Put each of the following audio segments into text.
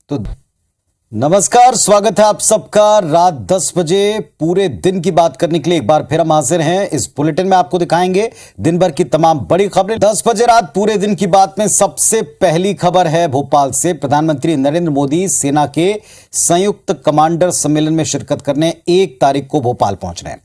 तो नमस्कार, स्वागत है आप सबका। रात 10 बजे पूरे दिन की बात करने के लिए एक बार फिर हम हाजिर हैं। इस बुलेटिन में आपको दिखाएंगे दिन भर की तमाम बड़ी खबरें। 10 बजे रात पूरे दिन की बात में सबसे पहली खबर है भोपाल से। प्रधानमंत्री नरेंद्र मोदी सेना के संयुक्त कमांडर सम्मेलन में शिरकत करने 1 तारीख को भोपाल पहुंच रहे हैं।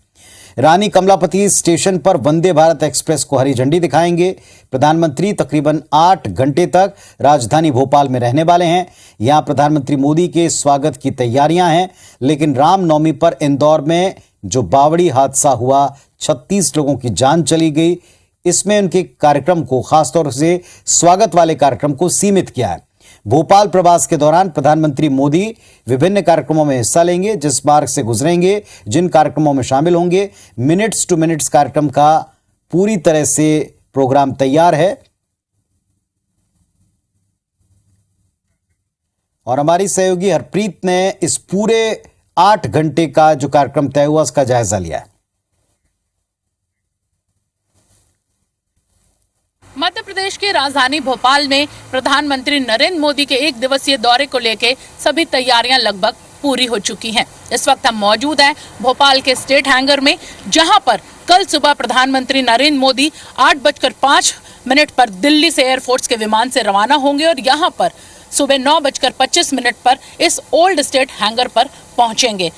रानी कमलापति स्टेशन पर वंदे भारत एक्सप्रेस को हरी झंडी दिखाएंगे। प्रधानमंत्री तकरीबन 8 घंटे तक राजधानी भोपाल में रहने वाले हैं। यहां प्रधानमंत्री मोदी के स्वागत की तैयारियां हैं, लेकिन रामनवमी पर इंदौर में जो बावड़ी हादसा हुआ, 36 लोगों की जान चली गई, इसमें उनके कार्यक्रम को, खासतौर से स्वागत वाले कार्यक्रम को सीमित किया है। भोपाल प्रवास के दौरान प्रधानमंत्री मोदी विभिन्न कार्यक्रमों में हिस्सा लेंगे। जिस मार्ग से गुजरेंगे, जिन कार्यक्रमों में शामिल होंगे, मिनट्स टू मिनट्स कार्यक्रम का पूरी तरह से प्रोग्राम तैयार है। और हमारी सहयोगी हरप्रीत ने इस पूरे 8 घंटे का जो कार्यक्रम तय हुआ उसका जायजा लिया है। मध्य प्रदेश की राजधानी भोपाल में प्रधानमंत्री नरेंद्र मोदी के 1 दिवसीय दौरे को लेकर सभी तैयारियां लगभग पूरी हो चुकी हैं। इस वक्त हम मौजूद हैं भोपाल के स्टेट हैंगर में, जहां पर कल सुबह प्रधानमंत्री नरेंद्र मोदी 8:05 पर दिल्ली से एयरफोर्स के विमान से रवाना होंगे और यहां पर सुबह 9:25 पर इस ओल्ड स्टेट हैंगर पर पहुंचेंगे।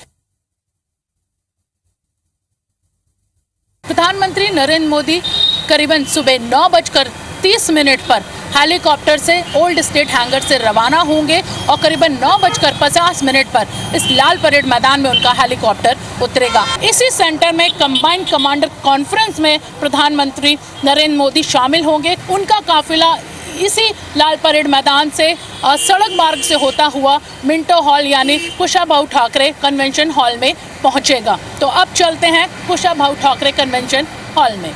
प्रधानमंत्री नरेंद्र मोदी करीबन सुबह 9:30 पर हेलीकॉप्टर से ओल्ड स्टेट हैंगर से रवाना होंगे और करीबन 9:50 पर इस लाल परेड मैदान में उनका हेलीकॉप्टर उतरेगा। इसी सेंटर में कंबाइंड कमांडर कॉन्फ्रेंस में प्रधानमंत्री नरेंद्र मोदी शामिल होंगे। उनका काफिला इसी लाल परेड मैदान से सड़क मार्ग से होता हुआ मिंटो हॉल यानी कुशाभाऊ ठाकरे कन्वेंशन हॉल में पहुंचेगा। तो अब चलते हैं कुशाभाऊ ठाकरे कन्वेंशन हॉल में।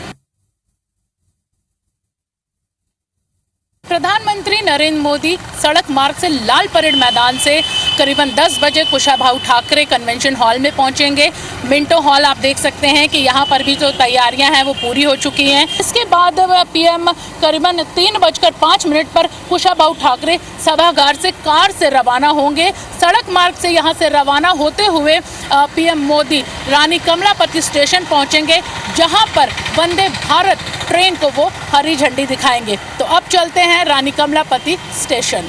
प्रधानमंत्री नरेंद्र मोदी सड़क मार्ग से लाल परेड मैदान से करीबन 10 बजे कुशाभाऊ ठाकरे कन्वेंशन हॉल में पहुंचेंगे। मिंटो हॉल आप देख सकते हैं कि यहाँ पर भी जो तैयारियां हैं वो पूरी हो चुकी हैं। इसके बाद पीएम करीबन 3:05 पर कुशाभाऊ ठाकरे सभागार से कार से रवाना होंगे। सड़क मार्ग से यहाँ से रवाना होते हुए पीएम मोदी रानी कमलापति स्टेशन पहुंचेंगे, जहाँ पर वंदे भारत ट्रेन को वो हरी झंडी दिखाएंगे। तो अब चलते हैं रानी कमलापति स्टेशन।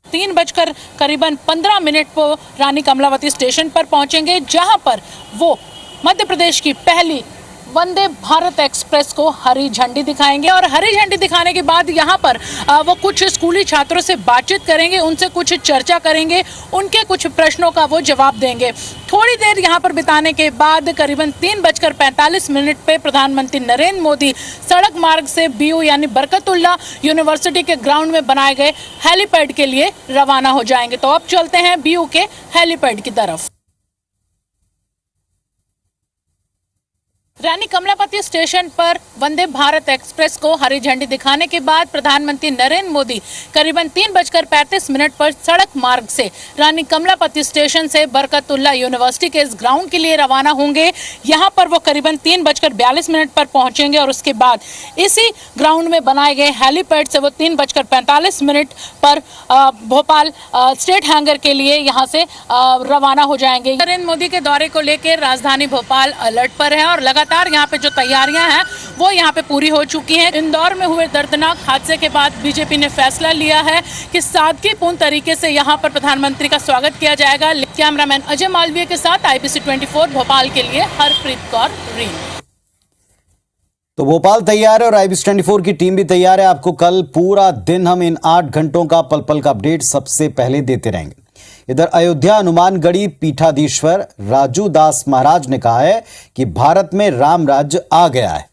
3:15 को रानी कमलापति स्टेशन पर पहुंचेंगे, जहां पर वो मध्य प्रदेश की पहली वंदे भारत एक्सप्रेस को हरी झंडी दिखाएंगे। और हरी झंडी दिखाने के बाद यहाँ पर वो कुछ स्कूली छात्रों से बातचीत करेंगे, उनसे कुछ चर्चा करेंगे, उनके कुछ प्रश्नों का वो जवाब देंगे। थोड़ी देर यहाँ पर बिताने के बाद करीबन 3:45 पे प्रधानमंत्री नरेंद्र मोदी सड़क मार्ग से बीयू यानी बरकतुल्ला यूनिवर्सिटी के ग्राउंड में बनाए गए हेलीपैड के लिए रवाना हो जाएंगे। तो अब चलते हैं बीयू के हेलीपैड की तरफ। रानी कमलापति स्टेशन पर वंदे भारत एक्सप्रेस को हरी झंडी दिखाने के बाद प्रधानमंत्री नरेंद्र मोदी करीबन 3:35 पर सड़क मार्ग से रानी कमलापति स्टेशन से बरकतुल्ला यूनिवर्सिटी के इस ग्राउंड के लिए रवाना होंगे। यहां पर वो करीबन 3:42 पर पहुंचेंगे और उसके बाद इसी ग्राउंड में बनाए गए हेलीपैड से वो 3:45 पर भोपाल स्टेट हैंगर के लिए यहां से रवाना हो जाएंगे। नरेंद्र मोदी के दौरे को लेकर राजधानी भोपाल अलर्ट पर है और लगातार यहाँ पे जो तैयारियां हैं वो यहाँ पे पूरी हो चुकी हैं। इंदौर में हुए दर्दनाक हादसे के बाद बीजेपी ने फैसला लिया है कि सादगीपूर्ण तरीके से यहाँ पर प्रधानमंत्री का स्वागत किया जाएगा। कैमरामैन अजय मालवीय के साथ IBC 24 भोपाल के लिए हरप्रीत कौर रीन। तो भोपाल तैयार है और IBC 24 की टीम भी तैयार है। आपको कल पूरा दिन हम इन 8 घंटों का पल पल का अपडेट सबसे पहले देते रहेंगे। इधर अयोध्या हनुमानगढ़ी पीठाधीश्वर राजू दास महाराज ने कहा है कि भारत में राम राज्य आ गया है।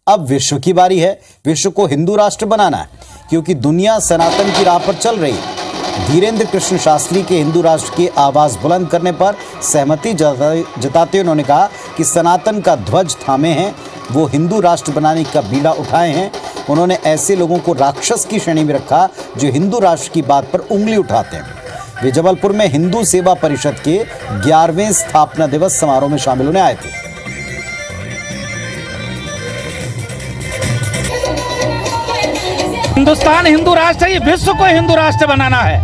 अब विश्व की बारी है। विश्व को हिंदू राष्ट्र बनाना है, क्योंकि दुनिया सनातन की राह पर चल रही है। धीरेन्द्र कृष्ण शास्त्री के हिंदू राष्ट्र की आवाज बुलंद करने पर सहमति जताते उन्होंने कहा कि सनातन का ध्वज थामे हैं, वो हिंदू राष्ट्र बनाने का बीड़ा उठाए हैं। उन्होंने ऐसे लोगों को राक्षस की श्रेणी में रखा जो हिंदू राष्ट्र की बात पर उंगली उठाते हैं। वे जबलपुर में हिंदू सेवा परिषद के 11वें स्थापना दिवस समारोह में शामिल होने आए थे। हिंदुस्तान हिंदू राष्ट्र है, ये विश्व को हिंदू राष्ट्र बनाना है,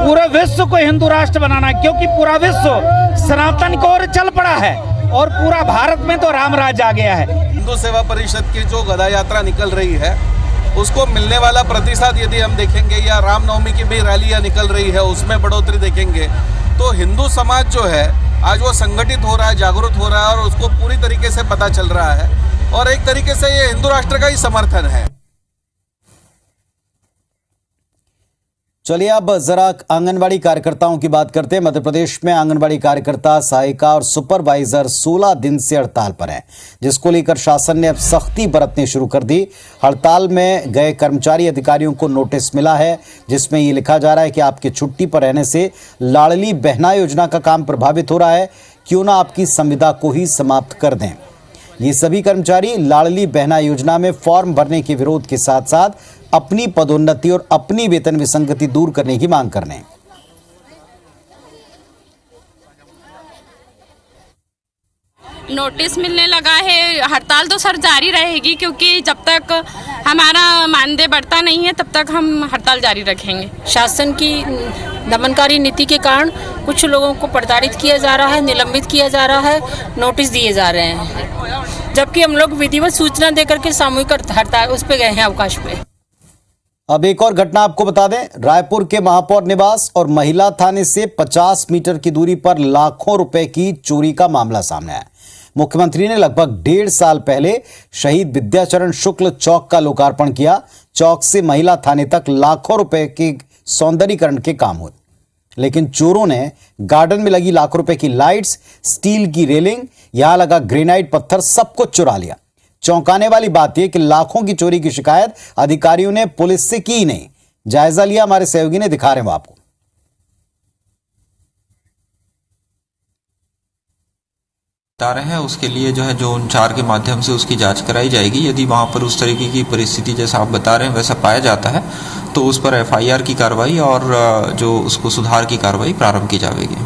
पूरे विश्व को हिंदू राष्ट्र बनाना है, क्योंकि पूरा विश्व सनातन की ओर चल पड़ा है और पूरा भारत में तो राम राज आ गया है। हिंदू सेवा परिषद की जो गदा यात्रा निकल रही है उसको मिलने वाला प्रतिशत यदि हम देखेंगे, या रामनवमी की भी रैलियां निकल रही है उसमें बढ़ोतरी देखेंगे, तो हिंदू समाज जो है आज वो संगठित हो रहा है, जागरूक हो रहा है और उसको पूरी तरीके से पता चल रहा है और एक तरीके से ये हिंदू राष्ट्र का ही समर्थन है। चलिए अब जरा आंगनबाड़ी कार्यकर्ताओं की बात करते हैं। मध्य प्रदेश में आंगनबाड़ी कार्यकर्ता, सहायिका और सुपरवाइजर 16 दिन से हड़ताल पर हैं, जिसको लेकर शासन ने अब सख्ती बरतनी शुरू कर दी। हड़ताल में गए कर्मचारी अधिकारियों को नोटिस मिला है, जिसमें ये लिखा जा रहा है कि आपके छुट्टी पर रहने से लाडली बहना योजना का काम प्रभावित हो रहा है, क्यों ना आपकी संविदा को ही समाप्त कर दें। ये सभी कर्मचारी लाडली बहना योजना में फॉर्म भरने के विरोध के साथ साथ अपनी पदोन्नति और अपनी वेतन विसंगति दूर करने की मांग कर रहे हैं। नोटिस मिलने लगा है। हड़ताल तो सर जारी रहेगी, क्योंकि जब तक हमारा मानदेय बढ़ता नहीं है तब तक हम हड़ताल जारी रखेंगे। शासन की दमनकारी नीति के कारण कुछ लोगों को प्रताड़ित किया जा रहा है, निलंबित किया जा रहा है, नोटिस दिए जा रहे हैं, जबकि हम लोग विधिवत सूचना देकर के सामूहिक हड़ताल उस पे गए हैं, अवकाश पे। अब एक और घटना आपको बता दें। रायपुर के महापौर निवास और महिला थाने से 50 मीटर की दूरी पर लाखों रुपए की चोरी का मामला सामने आया। मुख्यमंत्री ने लगभग 1.5 साल पहले शहीद विद्याचरण शुक्ल चौक का लोकार्पण किया। चौक से महिला थाने तक लाखों रुपए के सौंदर्यीकरण के काम हुए, लेकिन चोरों ने गार्डन में लगी लाखों रुपए की लाइट्स, स्टील की रेलिंग, यहां लगा ग्रेनाइट पत्थर सब कुछ चुरा लिया। चौंकाने वाली बात यह कि लाखों की चोरी की शिकायत अधिकारियों ने पुलिस से की नहीं। जायजा लिया हमारे सहयोगी ने, दिखा रहे हैं आपको। बता रहे हैं उसके लिए जो है जोन 4 के माध्यम से उसकी जांच कराई जाएगी। यदि वहां पर उस तरीके की परिस्थिति जैसा आप बता रहे हैं वैसा पाया जाता है तो उस पर FIR की कार्रवाई और जो उसको सुधार की कार्रवाई प्रारंभ की जाएगी।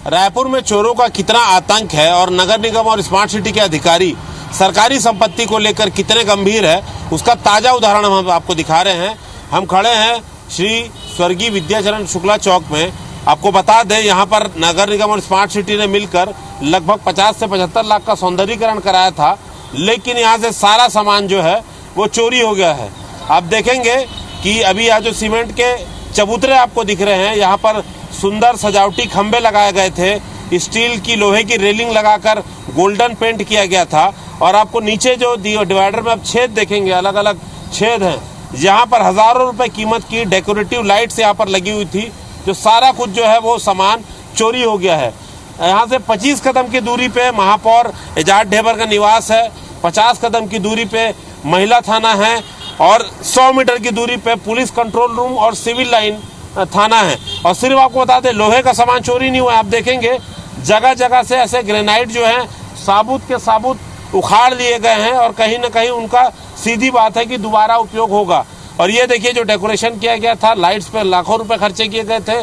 रायपुर में चोरों का कितना आतंक है और नगर निगम और स्मार्ट सिटी के अधिकारी सरकारी संपत्ति को लेकर कितने गंभीर है, उसका ताजा उदाहरण हम आपको दिखा रहे हैं। हम खड़े हैं श्री स्वर्गीय विद्याचरण शुक्ला चौक में। आपको बता दें यहाँ पर नगर निगम और स्मार्ट सिटी ने मिलकर लगभग 50 से 75 लाख का सौंदर्यीकरण कराया था, लेकिन यहाँ से सारा सामान जो है वो चोरी हो गया है। आप देखेंगे कि अभी यहाँ जो सीमेंट के चबूतरे आपको दिख रहे हैं, यहाँ पर सुंदर सजावटी खंबे लगाए गए थे, स्टील की लोहे की रेलिंग लगाकर गोल्डन पेंट किया गया था और आपको नीचे जो डिवाइडर में आप छेद देखेंगे, अलग अलग छेद हैं, यहाँ पर हजारों रुपए कीमत की डेकोरेटिव लाइट्स यहाँ पर लगी हुई थी। जो सारा कुछ जो है वो सामान चोरी हो गया है। यहाँ से 25 कदम की दूरी पे महापौर एजाज ढेबर का निवास है, 50 कदम की दूरी पे महिला थाना है और 100 मीटर की दूरी पे पुलिस कंट्रोल रूम और सिविल लाइन थाना है। और सिर्फ आपको बता दें लोहे का सामान चोरी नहीं हुआ। आप देखेंगे जगह जगह से ऐसे ग्रेनाइट जो है साबुत के साबुत उखाड़ लिए गए हैं और कहीं ना कहीं उनका सीधी बात है कि दोबारा उपयोग होगा। और ये देखिए जो डेकोरेशन किया गया था, लाइट्स पे लाखों रुपए खर्चे किए गए थे,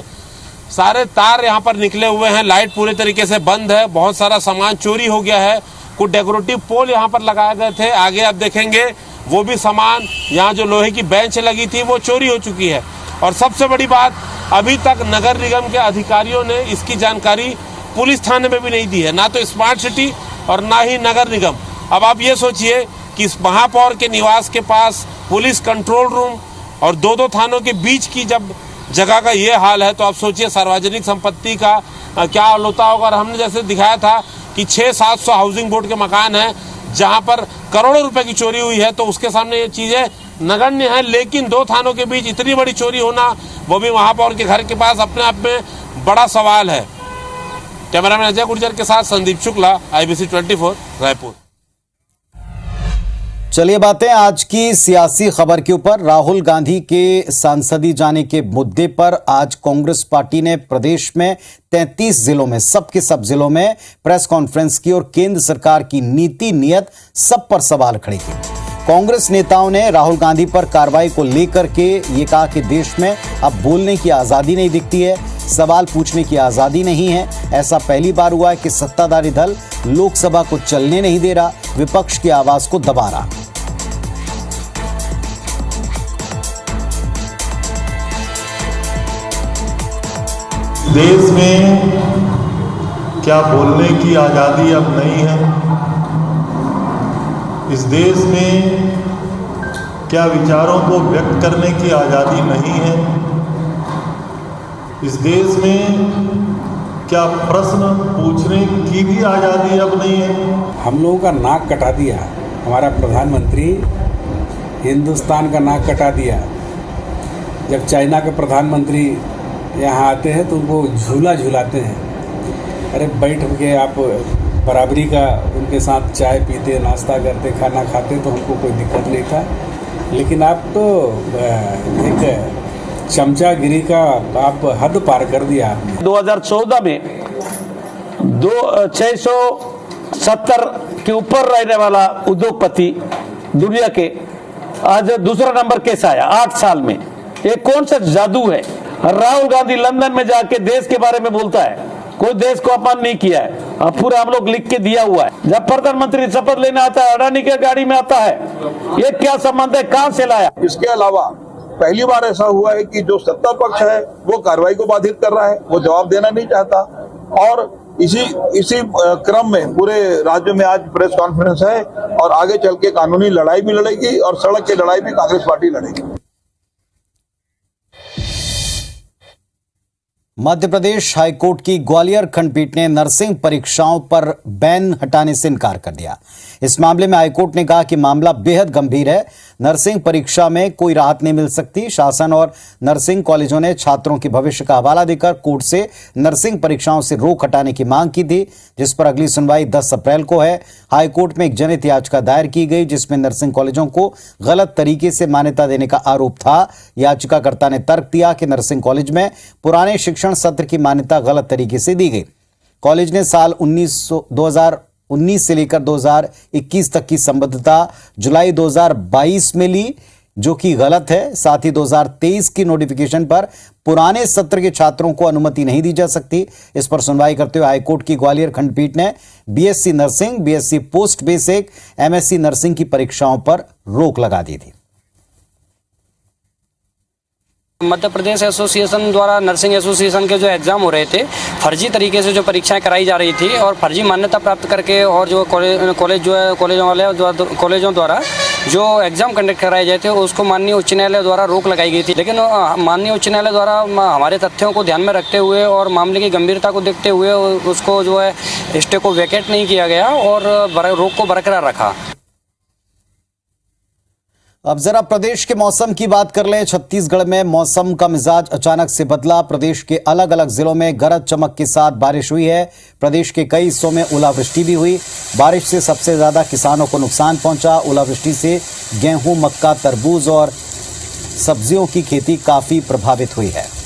सारे तार यहाँ पर निकले हुए हैं, लाइट पूरी तरीके से बंद है, बहुत सारा सामान चोरी हो गया है। कुछ डेकोरेटिव पोल यहाँ पर लगाए गए थे, आगे आप देखेंगे वो भी सामान, यहाँ जो लोहे की बेंच लगी थी वो चोरी हो चुकी है। और सबसे बड़ी बात, अभी तक नगर निगम के अधिकारियों ने इसकी जानकारी पुलिस थाने में भी नहीं दी है, ना तो स्मार्ट सिटी और ना ही नगर निगम। अब आप ये सोचिए कि इस महापौर के निवास के पास पुलिस कंट्रोल रूम और दो थानों के बीच की जब जगह का ये हाल है तो आप सोचिए सार्वजनिक संपत्ति का क्या हाल होता होगा। और हमने जैसे दिखाया था कि 600-700 हाउसिंग बोर्ड के मकान हैं जहां पर करोड़ों रुपए की चोरी हुई है, तो उसके सामने ये चीजें नगण्य है। लेकिन 2 थानों के बीच इतनी बड़ी चोरी होना, वो भी महापौर के घर के पास, अपने आप में बड़ा सवाल है। कैमरामैन अजय गुर्जर के साथ संदीप शुक्ला, IBC 24 रायपुर। चलिए बातें आज की सियासी खबर के ऊपर। राहुल गांधी के सांसदी जाने के मुद्दे पर आज कांग्रेस पार्टी ने प्रदेश में 33 जिलों में, सब के सब जिलों में प्रेस कॉन्फ्रेंस की और केंद्र सरकार की नीति नियत सब पर सवाल खड़े किए। कांग्रेस नेताओं ने राहुल गांधी पर कार्रवाई को लेकर के ये कहा कि देश में अब बोलने की आजादी नहीं दिखती है, सवाल पूछने की आजादी नहीं है। ऐसा पहली बार हुआ है कि सत्ताधारी दल लोकसभा को चलने नहीं दे रहा, विपक्ष की आवाज को दबा रहा। देश में क्या बोलने की आज़ादी अब नहीं है? इस देश में क्या विचारों को व्यक्त करने की आज़ादी नहीं है? इस देश में क्या प्रश्न पूछने की भी आज़ादी अब नहीं है? हम लोगों का नाक कटा दिया हमारा प्रधानमंत्री, हिंदुस्तान का नाक कटा दिया। जब चाइना के प्रधानमंत्री यहाँ आते हैं तो उनको झूला झूलाते हैं। अरे बैठ के आप बराबरी का उनके साथ चाय पीते, नाश्ता करते, खाना खाते तो हमको कोई दिक्कत नहीं था। लेकिन आप तो एक चमचागिरी का आप हद पार कर दिया आपने। 2014 में 670 के ऊपर रहने वाला उद्योगपति दुनिया के आज दूसरा नंबर कैसे आया 8 साल में? ये कौन सा जादू है? राहुल गांधी लंदन में जाके देश के बारे में बोलता है, कोई देश को अपमान नहीं किया है। अब पूरा हम लोग लिख के दिया हुआ है। जब प्रधानमंत्री शपथ लेने आता है अडानी के गाड़ी में आता है, ये क्या संबंध है? कहां से लाया? इसके अलावा पहली बार ऐसा हुआ है कि जो सत्ता पक्ष है वो कार्रवाई को बाधित कर रहा है, वो जवाब देना नहीं चाहता। और इसी क्रम में पूरे राज्य में आज प्रेस कॉन्फ्रेंस है और आगे चल के कानूनी लड़ाई भी लड़ेगी और सड़क की लड़ाई भी कांग्रेस पार्टी लड़ेगी। मध्य प्रदेश हाईकोर्ट की ग्वालियर खंडपीठ ने नर्सिंग परीक्षाओं पर बैन हटाने से इनकार कर दिया। इस मामले में हाईकोर्ट ने कहा कि मामला बेहद गंभीर है, नर्सिंग परीक्षा में कोई राहत नहीं मिल सकती। शासन और नर्सिंग कॉलेजों ने छात्रों के भविष्य का हवाला देकर कोर्ट से नर्सिंग परीक्षाओं से रोक हटाने की मांग की थी, जिस पर अगली सुनवाई 10 अप्रैल को है। हाईकोर्ट में एक जनहित याचिका दायर की गई जिसमें नर्सिंग कॉलेजों को गलत तरीके से मान्यता देने का आरोप था। याचिकाकर्ता ने तर्क दिया कि नर्सिंग कॉलेज में पुराने शिक्षण सत्र की मान्यता गलत तरीके से दी गई। कॉलेज ने साल 2019 से लेकर 2021 तक की संबद्धता जुलाई 2022 में ली, जो कि गलत है। साथ ही 2023 की नोटिफिकेशन पर पुराने सत्र के छात्रों को अनुमति नहीं दी जा सकती। इस पर सुनवाई करते हुए हाईकोर्ट की ग्वालियर खंडपीठ ने BSc nursing, BSc post basic, MSc nursing की परीक्षाओं पर रोक लगा दी थी। मध्य प्रदेश एसोसिएशन द्वारा नर्सिंग एसोसिएशन के जो एग्ज़ाम हो रहे थे, फर्जी तरीके से जो परीक्षाएं कराई जा रही थी और फर्जी मान्यता प्राप्त करके, और जो कॉलेजों द्वारा जो एग्ज़ाम कंडक्ट कराए जाते हैं उसको माननीय उच्च न्यायालय द्वारा रोक लगाई गई थी। लेकिन माननीय उच्च न्यायालय द्वारा हमारे तथ्यों को ध्यान में रखते हुए और मामले की गंभीरता को देखते हुए उसको जो है स्टे को वैकेट नहीं किया गया और रोक को बरकरार रखा। अब जरा प्रदेश के मौसम की बात कर लें। छत्तीसगढ़ में मौसम का मिजाज अचानक से बदला। प्रदेश के अलग अलग जिलों में गरज चमक के साथ बारिश हुई है। प्रदेश के कई हिस्सों में ओलावृष्टि भी हुई। बारिश से सबसे ज्यादा किसानों को नुकसान पहुंचा। ओलावृष्टि से गेहूं, मक्का, तरबूज और सब्जियों की खेती काफी प्रभावित हुई है।